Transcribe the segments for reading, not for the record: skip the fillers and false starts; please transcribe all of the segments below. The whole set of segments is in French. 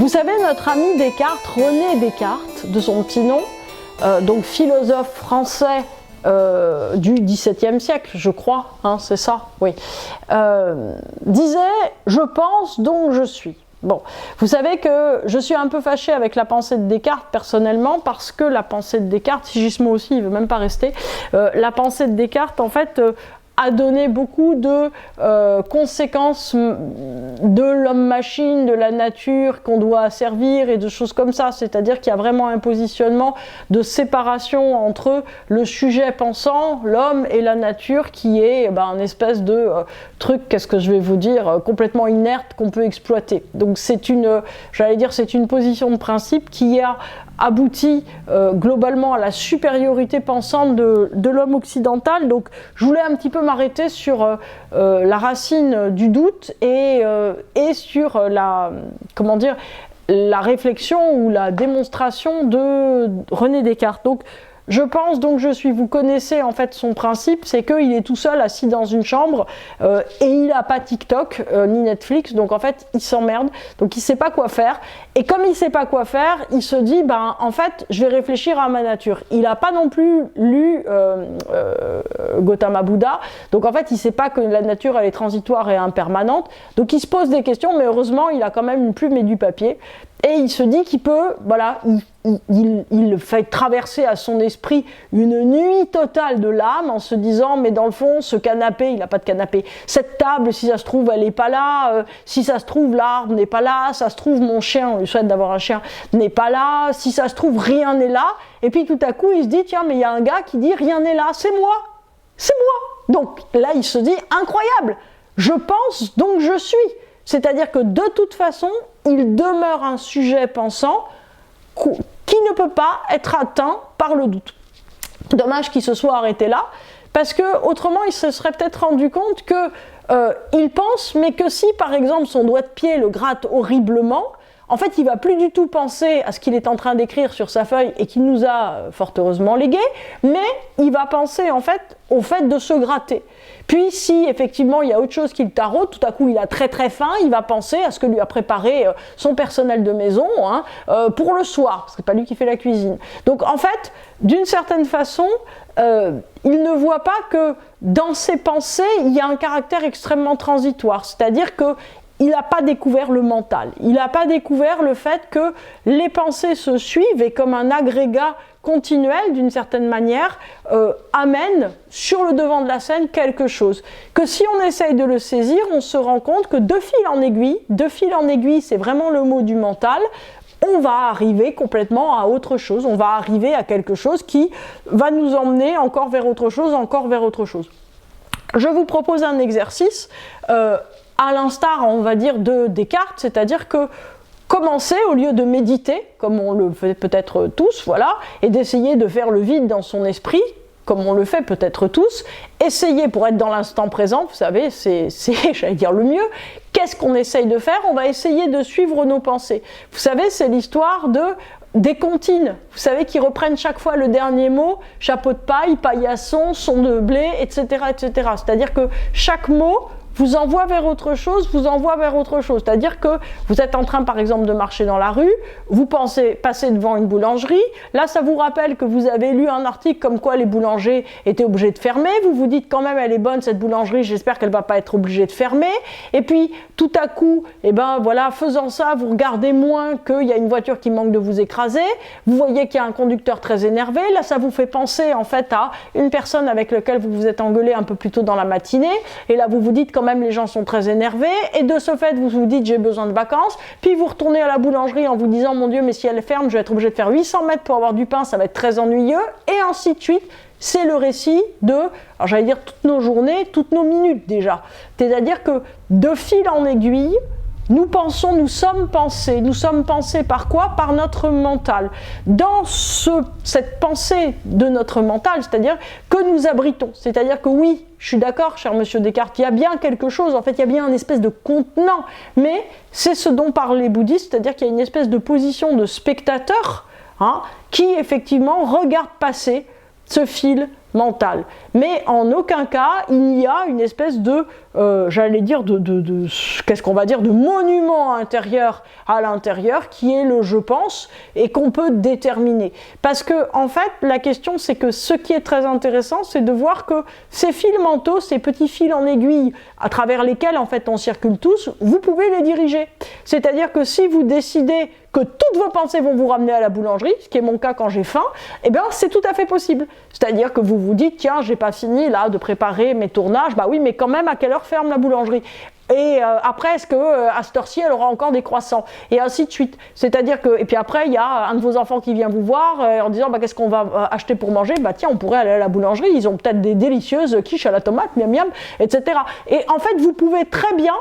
Vous savez, notre ami Descartes, René Descartes, de son petit nom, donc philosophe français du XVIIe siècle, je crois, hein, c'est ça, oui, disait « Je pense, donc je suis ». Bon, vous savez que je suis un peu fâchée avec la pensée de Descartes personnellement, parce que la pensée de Descartes, Sigismond aussi, il ne veut même pas rester, la pensée de Descartes, en fait, a donné beaucoup de conséquences de l'homme-machine, de la nature qu'on doit servir et de choses comme ça. C'est-à-dire qu'il y a vraiment un positionnement de séparation entre le sujet pensant, l'homme et la nature, qui est un espèce de truc, qu'est-ce que je vais vous dire, complètement inerte qu'on peut exploiter. Donc c'est une, j'allais dire, c'est une position de principe qui a aboutit globalement à la supériorité pensante de l'homme occidental. Donc je voulais un petit peu m'arrêter sur la racine du doute et sur la, comment dire, la réflexion ou la démonstration de René Descartes. Donc je pense, donc je suis, vous connaissez en fait son principe, c'est qu'il est tout seul assis dans une chambre et il n'a pas TikTok ni Netflix, donc en fait il s'emmerde, donc il ne sait pas quoi faire. Et comme il ne sait pas quoi faire, il se dit, en fait, je vais réfléchir à ma nature. Il n'a pas non plus lu Gautama Buddha, donc en fait il ne sait pas que la nature elle est transitoire et impermanente, donc il se pose des questions, mais heureusement il a quand même une plume et du papier. Et il se dit qu'il peut, voilà, il fait traverser à son esprit une nuit totale de l'âme en se disant, mais dans le fond, ce canapé, il n'a pas de canapé. Cette table, si ça se trouve, elle n'est pas là. Si ça se trouve, l'arbre n'est pas là. Ça se trouve, mon chien, on lui souhaite d'avoir un chien, n'est pas là. Si ça se trouve, rien n'est là. Et puis tout à coup, il se dit, tiens, mais il y a un gars qui dit, rien n'est là, c'est moi. C'est moi. Donc là, il se dit, incroyable, je pense, donc je suis. C'est-à-dire que de toute façon, il demeure un sujet pensant qui ne peut pas être atteint par le doute. Dommage qu'il se soit arrêté là, parce que autrement il se serait peut-être rendu compte que il pense, mais que si par exemple son doigt de pied le gratte horriblement, en fait il ne va plus du tout penser à ce qu'il est en train d'écrire sur sa feuille et qu'il nous a fort heureusement légué, mais il va penser en fait au fait de se gratter. Puis si effectivement il y a autre chose qui le taraude, tout à coup il a très très faim, il va penser à ce que lui a préparé son personnel de maison pour le soir, parce que c'est pas lui qui fait la cuisine. Donc en fait, d'une certaine façon, il ne voit pas que dans ses pensées, il y a un caractère extrêmement transitoire, c'est-à-dire que il n'a pas découvert le mental, il n'a pas découvert le fait que les pensées se suivent et comme un agrégat continuel, d'une certaine manière, amène sur le devant de la scène quelque chose. Que si on essaye de le saisir, on se rend compte que de fil en aiguille, c'est vraiment le mot du mental, on va arriver complètement à autre chose, on va arriver à quelque chose qui va nous emmener encore vers autre chose, encore vers autre chose. Je vous propose un exercice à l'instar, on va dire, de Descartes, c'est-à-dire que commencer, au lieu de méditer, comme on le fait peut-être tous, voilà, et d'essayer de faire le vide dans son esprit, comme on le fait peut-être tous, essayer pour être dans l'instant présent, vous savez, c'est j'allais dire le mieux. Qu'est-ce qu'on essaye de faire? On va essayer de suivre nos pensées. Vous savez, c'est l'histoire des comptines, vous savez, qui reprennent chaque fois le dernier mot, chapeau de paille, paillasson, son de blé, etc., etc. C'est-à-dire que chaque mot vous envoie vers autre chose, C'est-à-dire que vous êtes en train, par exemple, de marcher dans la rue, vous pensez passer devant une boulangerie, là, ça vous rappelle que vous avez lu un article comme quoi les boulangers étaient obligés de fermer, vous vous dites quand même, elle est bonne cette boulangerie, j'espère qu'elle ne va pas être obligée de fermer, et puis, tout à coup, voilà, faisant ça, vous regardez moins qu'il y a une voiture qui manque de vous écraser, vous voyez qu'il y a un conducteur très énervé, là, ça vous fait penser, en fait, à une personne avec laquelle vous vous êtes engueulé un peu plus tôt dans la matinée, et là, vous vous dites quand même, les gens sont très énervés, et de ce fait, vous vous dites j'ai besoin de vacances, puis vous retournez à la boulangerie en vous disant mon Dieu, mais si elle ferme, je vais être obligé de faire 800 mètres pour avoir du pain, ça va être très ennuyeux, et ainsi de suite. C'est le récit de, alors j'allais dire toutes nos journées, toutes nos minutes déjà. C'est-à-dire que de fil en aiguille, nous pensons, nous sommes pensés par quoi? Par notre mental. Dans cette pensée de notre mental, c'est-à-dire que nous abritons, c'est-à-dire que oui, je suis d'accord, cher monsieur Descartes, il y a bien quelque chose, en fait, il y a bien une espèce de contenant, mais c'est ce dont parlent les bouddhistes, c'est-à-dire qu'il y a une espèce de position de spectateur qui, effectivement, regarde passer ce fil mental. Mais en aucun cas, il n'y a une espèce de, j'allais dire, qu'est-ce qu'on va dire, de monument intérieur à l'intérieur qui est le « je pense » et qu'on peut déterminer. Parce que, en fait, la question, c'est que ce qui est très intéressant, c'est de voir que ces fils mentaux, ces petits fils en aiguille à travers lesquels, en fait, on circule tous, vous pouvez les diriger. C'est-à-dire que si vous décidez que toutes vos pensées vont vous ramener à la boulangerie, ce qui est mon cas quand j'ai faim, eh bien c'est tout à fait possible. C'est-à-dire que vous vous dites, tiens, j'ai pas fini là de préparer mes tournages, bah oui, mais quand même, à quelle heure ferme la boulangerie ? Et après, est-ce que à cette heure-ci, elle aura encore des croissants ? Et ainsi de suite. C'est-à-dire que, et puis après, il y a un de vos enfants qui vient vous voir en disant, bah, qu'est-ce qu'on va acheter pour manger ? Bah tiens, on pourrait aller à la boulangerie, ils ont peut-être des délicieuses quiches à la tomate, miam miam, etc. Et en fait, vous pouvez très bien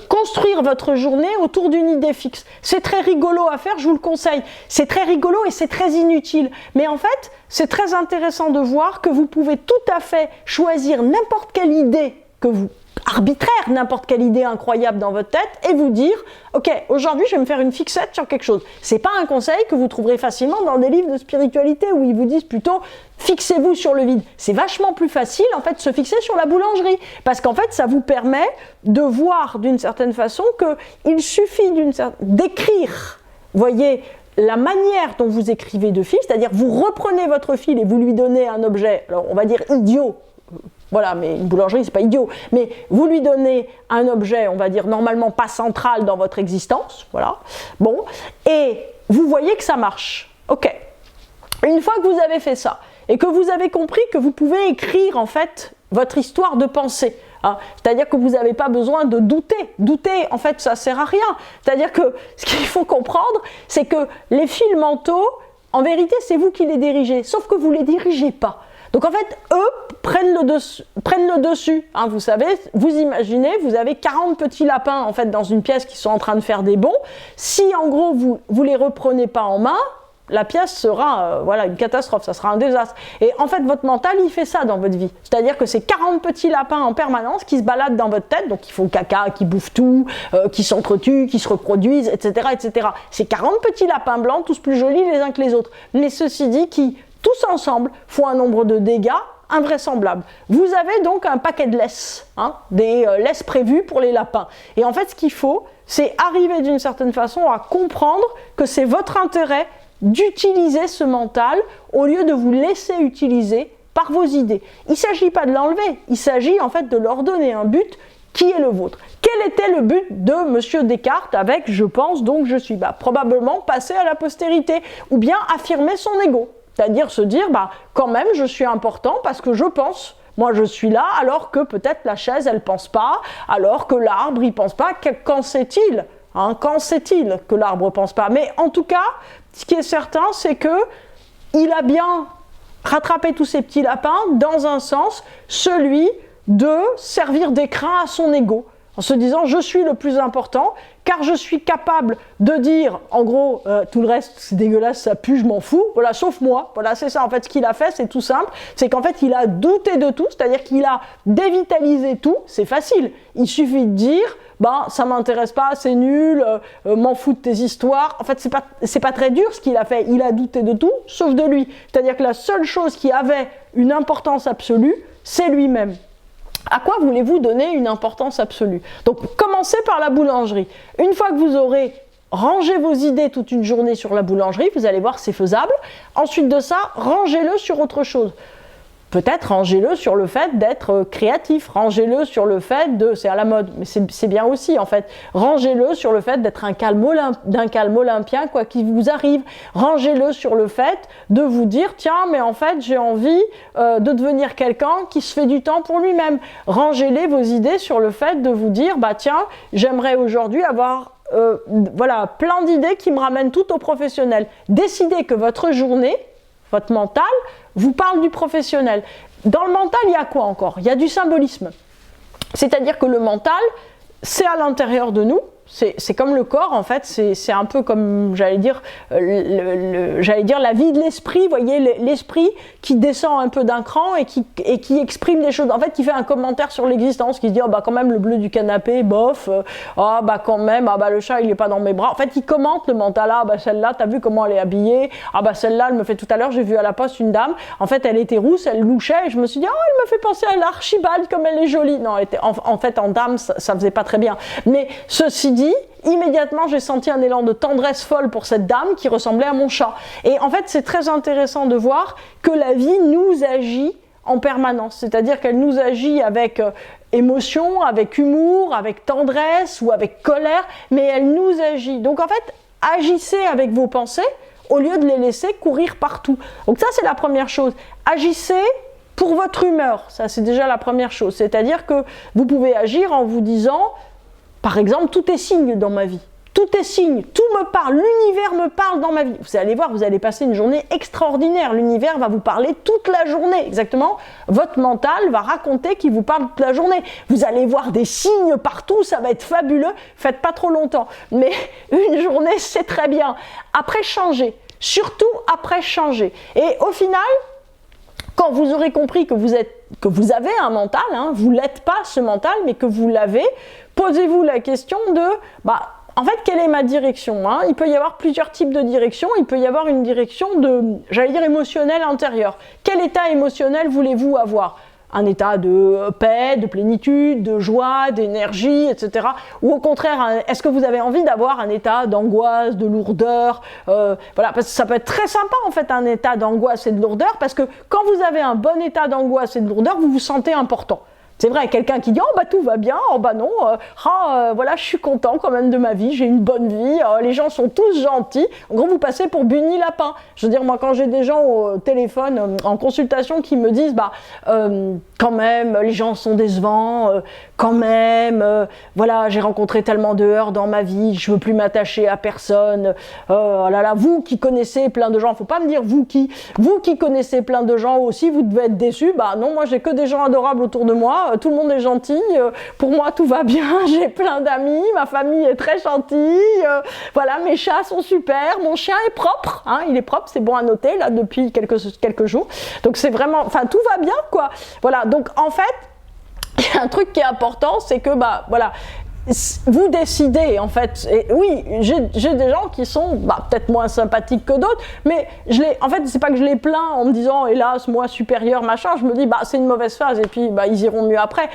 construire votre journée autour d'une idée fixe. C'est très rigolo à faire, je vous le conseille. C'est très rigolo et c'est très inutile. Mais en fait, c'est très intéressant de voir que vous pouvez tout à fait choisir n'importe quelle idée que vous arbitraire, n'importe quelle idée incroyable dans votre tête et vous dire « Ok, aujourd'hui, je vais me faire une fixette sur quelque chose. » C'est pas un conseil que vous trouverez facilement dans des livres de spiritualité où ils vous disent plutôt « Fixez-vous sur le vide. » C'est vachement plus facile, en fait, de se fixer sur la boulangerie parce qu'en fait, ça vous permet de voir d'une certaine façon qu'il suffit d'écrire, voyez, la manière dont vous écrivez de fil, c'est-à-dire vous reprenez votre fil et vous lui donnez un objet, alors on va dire idiot, voilà, mais une boulangerie, c'est pas idiot. Mais vous lui donnez un objet, on va dire, normalement pas central dans votre existence, voilà. Bon, et vous voyez que ça marche. Ok. Une fois que vous avez fait ça, et que vous avez compris que vous pouvez écrire, en fait, votre histoire de pensée, hein, c'est-à-dire que vous n'avez pas besoin de douter. Douter, en fait, ça sert à rien. C'est-à-dire que ce qu'il faut comprendre, c'est que les fils mentaux, en vérité, c'est vous qui les dirigez, sauf que vous ne les dirigez pas. Donc en fait, eux prennent le dessus. Hein, vous savez, vous imaginez, vous avez 40 petits lapins en fait dans une pièce qui sont en train de faire des bonds. Si en gros vous les reprenez pas en main, la pièce sera voilà, une catastrophe, ça sera un désastre. Et en fait, votre mental, il fait ça dans votre vie. C'est-à-dire que c'est 40 petits lapins en permanence qui se baladent dans votre tête, donc qui font caca, qui bouffent tout, qui s'entretuent, qui se reproduisent, etc., etc. C'est 40 petits lapins blancs, tous plus jolis les uns que les autres. Mais ceci dit, qui tous ensemble font un nombre de dégâts invraisemblable. Vous avez donc un paquet de laisses, hein, des laisses prévues pour les lapins. Et en fait, ce qu'il faut, c'est arriver d'une certaine façon à comprendre que c'est votre intérêt d'utiliser ce mental au lieu de vous laisser utiliser par vos idées. Il ne s'agit pas de l'enlever, il s'agit en fait de leur donner un but qui est le vôtre. Quel était le but de M. Descartes avec « je pense donc je suis » ? Probablement passer à la postérité ou bien affirmer son ego. C'est-à-dire se dire, quand même, je suis important parce que je pense. Moi, je suis là, alors que peut-être la chaise, elle pense pas, alors que l'arbre, il pense pas. Qu'en sait-il ? Hein, qu'en sait-il que l'arbre pense pas ? Mais en tout cas, ce qui est certain, c'est que il a bien rattrapé tous ces petits lapins dans un sens, celui de servir d'écrin à son ego. En se disant, je suis le plus important, car je suis capable de dire, en gros, tout le reste, c'est dégueulasse, ça pue, je m'en fous, voilà, sauf moi. Voilà, c'est ça, en fait, ce qu'il a fait, c'est tout simple, c'est qu'en fait, il a douté de tout, c'est-à-dire qu'il a dévitalisé tout, c'est facile. Il suffit de dire, ça m'intéresse pas, c'est nul, m'en fous de tes histoires. En fait, c'est pas très dur ce qu'il a fait, il a douté de tout, sauf de lui. C'est-à-dire que la seule chose qui avait une importance absolue, c'est lui-même. À quoi voulez-vous donner une importance absolue ? Donc, commencez par la boulangerie. Une fois que vous aurez rangé vos idées toute une journée sur la boulangerie, vous allez voir, c'est faisable. Ensuite de ça, rangez-le sur autre chose. Peut-être rangez-le sur le fait d'être créatif, rangez-le sur le fait de... C'est à la mode, mais c'est bien aussi en fait. Rangez-le sur le fait d'être d'un calme olympien, quoi qu'il vous arrive. Rangez-le sur le fait de vous dire, tiens, mais en fait, j'ai envie de devenir quelqu'un qui se fait du temps pour lui-même. Rangez-les vos idées sur le fait de vous dire, tiens, j'aimerais aujourd'hui avoir... voilà, plein d'idées qui me ramènent tout au professionnel. Décidez que votre journée, votre mental, vous parle du professionnel. Dans le mental, il y a quoi encore ? Il y a du symbolisme. C'est-à-dire que le mental, c'est à l'intérieur de nous, C'est comme le corps, en fait, c'est un peu comme, j'allais dire la vie de l'esprit, vous voyez, l'esprit qui descend un peu d'un cran et qui exprime des choses, en fait, qui fait un commentaire sur l'existence, qui se dit, oh bah quand même, le bleu du canapé, bof, oh bah quand même, ah bah le chat, il est pas dans mes bras. En fait, il commente le mental, ah bah celle-là, t'as vu comment elle est habillée, ah bah celle-là, elle me fait tout à l'heure, j'ai vu à la poste une dame, en fait, elle était rousse, elle louchait, et je me suis dit, oh, elle me fait penser à l'Archibald, comme elle est jolie. Non, elle était, en fait, en dame, ça faisait pas très bien. Mais ceci dit, immédiatement, j'ai senti un élan de tendresse folle pour cette dame qui ressemblait à mon chat. Et en fait, c'est très intéressant de voir que la vie nous agit en permanence. C'est-à-dire qu'elle nous agit avec émotion, avec humour, avec tendresse ou avec colère, mais elle nous agit. Donc en fait, agissez avec vos pensées au lieu de les laisser courir partout. Donc ça, c'est la première chose. Agissez pour votre humeur. Ça, c'est déjà la première chose. C'est-à-dire que vous pouvez agir en vous disant... Par exemple, tout est signe dans ma vie. Tout est signe, tout me parle, l'univers me parle dans ma vie. Vous allez voir, vous allez passer une journée extraordinaire. L'univers va vous parler toute la journée. Exactement, votre mental va raconter qu'il vous parle toute la journée. Vous allez voir des signes partout, ça va être fabuleux. Faites pas trop longtemps. Mais une journée, c'est très bien. Après, changez. Surtout après, changez. Et au final... Quand vous aurez compris que vous avez un mental, hein, vous l'êtes pas ce mental, mais que vous l'avez, posez-vous la question de, en fait, quelle est ma direction, hein? Il peut y avoir plusieurs types de directions. Il peut y avoir une direction j'allais dire émotionnelle intérieure. Quel état émotionnel voulez-vous avoir? Un état de paix, de plénitude, de joie, d'énergie, etc. Ou au contraire, est-ce que vous avez envie d'avoir un état d'angoisse, de lourdeur, voilà, parce que ça peut être très sympa en fait un état d'angoisse et de lourdeur, parce que quand vous avez un bon état d'angoisse et de lourdeur, vous vous sentez important. C'est vrai, quelqu'un qui dit « Oh bah tout va bien, oh bah non, voilà, je suis content quand même de ma vie, j'ai une bonne vie, les gens sont tous gentils. » En gros, vous passez pour Bunny Lapin. Je veux dire, moi, quand j'ai des gens au téléphone, en consultation, qui me disent « quand même, les gens sont décevants, quand même, voilà, j'ai rencontré tellement de heurts dans ma vie, je veux plus m'attacher à personne. Oh là là, vous qui connaissez plein de gens, faut pas me dire vous qui connaissez plein de gens aussi, vous devez être déçus. Bah non, moi j'ai que des gens adorables autour de moi. Tout le monde est gentil, pour moi tout va bien, j'ai plein d'amis, ma famille est très gentille, voilà, mes chats sont super, mon chien est propre, hein, il est propre, c'est bon à noter là depuis quelques jours, donc c'est vraiment, enfin tout va bien quoi, voilà, donc en fait, il y a un truc qui est important, c'est que voilà, vous décidez en fait, et oui, j'ai des gens qui sont peut-être moins sympathiques que d'autres, mais en fait c'est pas que je les plains en me disant hélas moi supérieur machin, je me dis c'est une mauvaise phase et puis ils iront mieux après,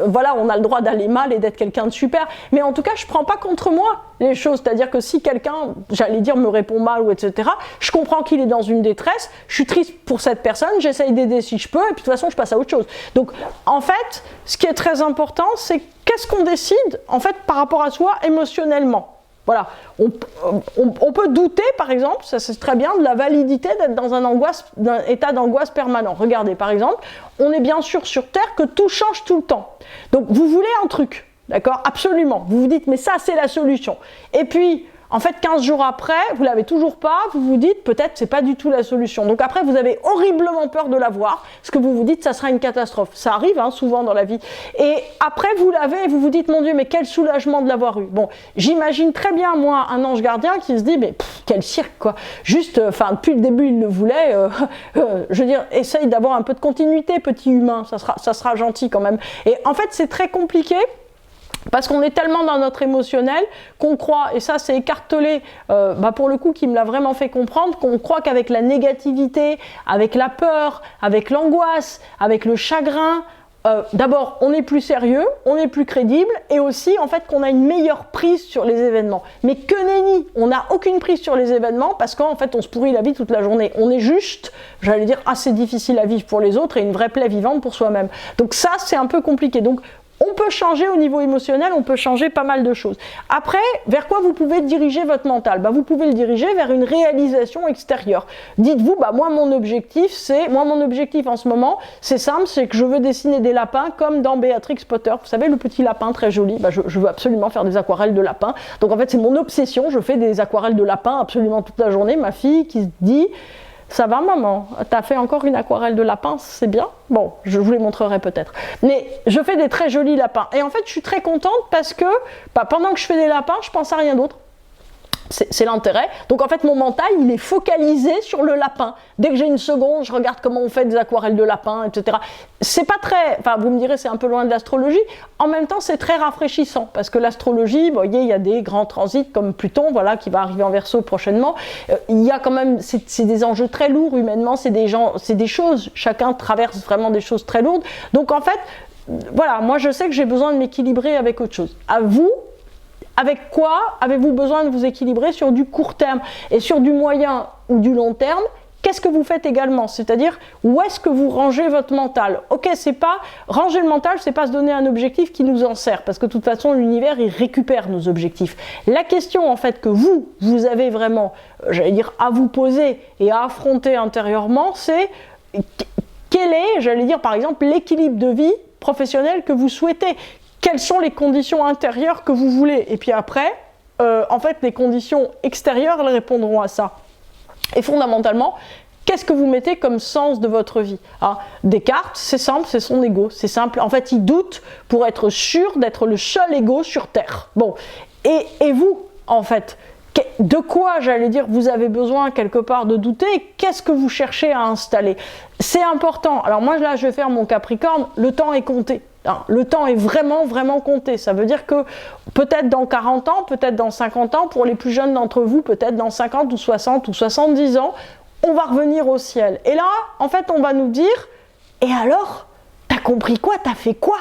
voilà, on a le droit d'aller mal et d'être quelqu'un de super, mais en tout cas je prends pas contre moi les choses, c'est-à-dire que si quelqu'un, j'allais dire, me répond mal ou etc., je comprends qu'il est dans une détresse, je suis triste pour cette personne, j'essaye d'aider si je peux, et puis de toute façon je passe à autre chose. Donc en fait, ce qui est très important, c'est qu'est-ce qu'on décide en fait par rapport à soi émotionnellement. Voilà, on peut douter par exemple, ça c'est très bien, de la validité d'être dans un état d'angoisse permanent. Regardez par exemple, on est bien sûr sur Terre que tout change tout le temps. Donc vous voulez un truc. D'accord? Absolument. Vous vous dites, mais ça, c'est la solution. Et puis, en fait, 15 jours après, vous l'avez toujours pas, vous vous dites, peut-être, c'est pas du tout la solution. Donc après, vous avez horriblement peur de l'avoir, parce que vous vous dites, ça sera une catastrophe. Ça arrive, hein, souvent dans la vie. Et après, vous l'avez et vous vous dites, mon Dieu, mais quel soulagement de l'avoir eu. Bon, j'imagine très bien, moi, un ange gardien qui se dit, mais quel cirque, quoi. Juste, depuis le début, il le voulait. Je veux dire, essaye d'avoir un peu de continuité, petit humain. Ça sera gentil quand même. Et en fait, c'est très compliqué. Parce qu'on est tellement dans notre émotionnel qu'on croit, et ça c'est écartelé pour le coup qui me l'a vraiment fait comprendre, qu'on croit qu'avec la négativité, avec la peur, avec l'angoisse, avec le chagrin, d'abord on est plus sérieux, on est plus crédible, et aussi en fait qu'on a une meilleure prise sur les événements. Mais que nenni, on n'a aucune prise sur les événements parce qu'en fait on se pourrit la vie toute la journée. On est juste, j'allais dire, assez difficile à vivre pour les autres et une vraie plaie vivante pour soi-même. Donc ça c'est un peu compliqué. Donc on peut changer au niveau émotionnel, on peut changer pas mal de choses. Après, vers quoi vous pouvez diriger votre mental? Vous pouvez le diriger vers une réalisation extérieure. Dites-vous, moi mon objectif en ce moment, c'est simple, c'est que je veux dessiner des lapins comme dans Béatrix Potter. Vous savez, le petit lapin très joli, je veux absolument faire des aquarelles de lapins. Donc en fait, c'est mon obsession, je fais des aquarelles de lapins absolument toute la journée. Ma fille qui se dit... Ça va maman? T'as fait encore une aquarelle de lapin, c'est bien? Bon, je vous les montrerai peut-être. Mais je fais des très jolis lapins. Et en fait, je suis très contente parce que pendant que je fais des lapins, je pense à rien d'autre. C'est l'intérêt. Donc en fait, mon mental, il est focalisé sur le lapin. Dès que j'ai une seconde, je regarde comment on fait des aquarelles de lapin, etc. C'est pas très... Enfin, vous me direz, c'est un peu loin de l'astrologie. En même temps, c'est très rafraîchissant. Parce que l'astrologie, vous voyez, il y a des grands transits comme Pluton, voilà, qui va arriver en Verseau prochainement. Il y a quand même... C'est des enjeux très lourds humainement. C'est des choses. Chacun traverse vraiment des choses très lourdes. Donc en fait, voilà, moi je sais que j'ai besoin de m'équilibrer avec autre chose. À vous, avec quoi avez-vous besoin de vous équilibrer sur du court terme? Et sur du moyen ou du long terme, qu'est-ce que vous faites également? C'est-à-dire, où est-ce que vous rangez votre mental? Ok, c'est pas... Ranger le mental, c'est pas se donner un objectif qui nous en sert, parce que de toute façon, l'univers, il récupère nos objectifs. La question, en fait, que vous avez vraiment, j'allais dire, à vous poser et à affronter intérieurement, c'est quel est, j'allais dire, par exemple, l'équilibre de vie professionnel que vous souhaitez? Quelles sont les conditions intérieures que vous voulez? Et puis après, en fait, les conditions extérieures, elles répondront à ça. Et fondamentalement, qu'est-ce que vous mettez comme sens de votre vie? Descartes, c'est simple, c'est son ego, c'est simple. En fait, il doute pour être sûr d'être le seul ego sur Terre. Bon, et vous, en fait, de quoi, j'allais dire, vous avez besoin quelque part de douter? Qu'est-ce que vous cherchez à installer? C'est important. Alors moi, là, je vais faire mon Capricorne, le temps est compté. Le temps est vraiment, vraiment compté. Ça veut dire que peut-être dans 40 ans, peut-être dans 50 ans, pour les plus jeunes d'entre vous, peut-être dans 50 ou 60 ou 70 ans, on va revenir au ciel. Et là, en fait, on va nous dire, et alors, t'as compris quoi? T'as fait quoi?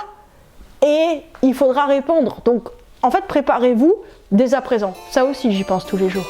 Et il faudra répondre. Donc, en fait, préparez-vous dès à présent. Ça aussi, j'y pense tous les jours.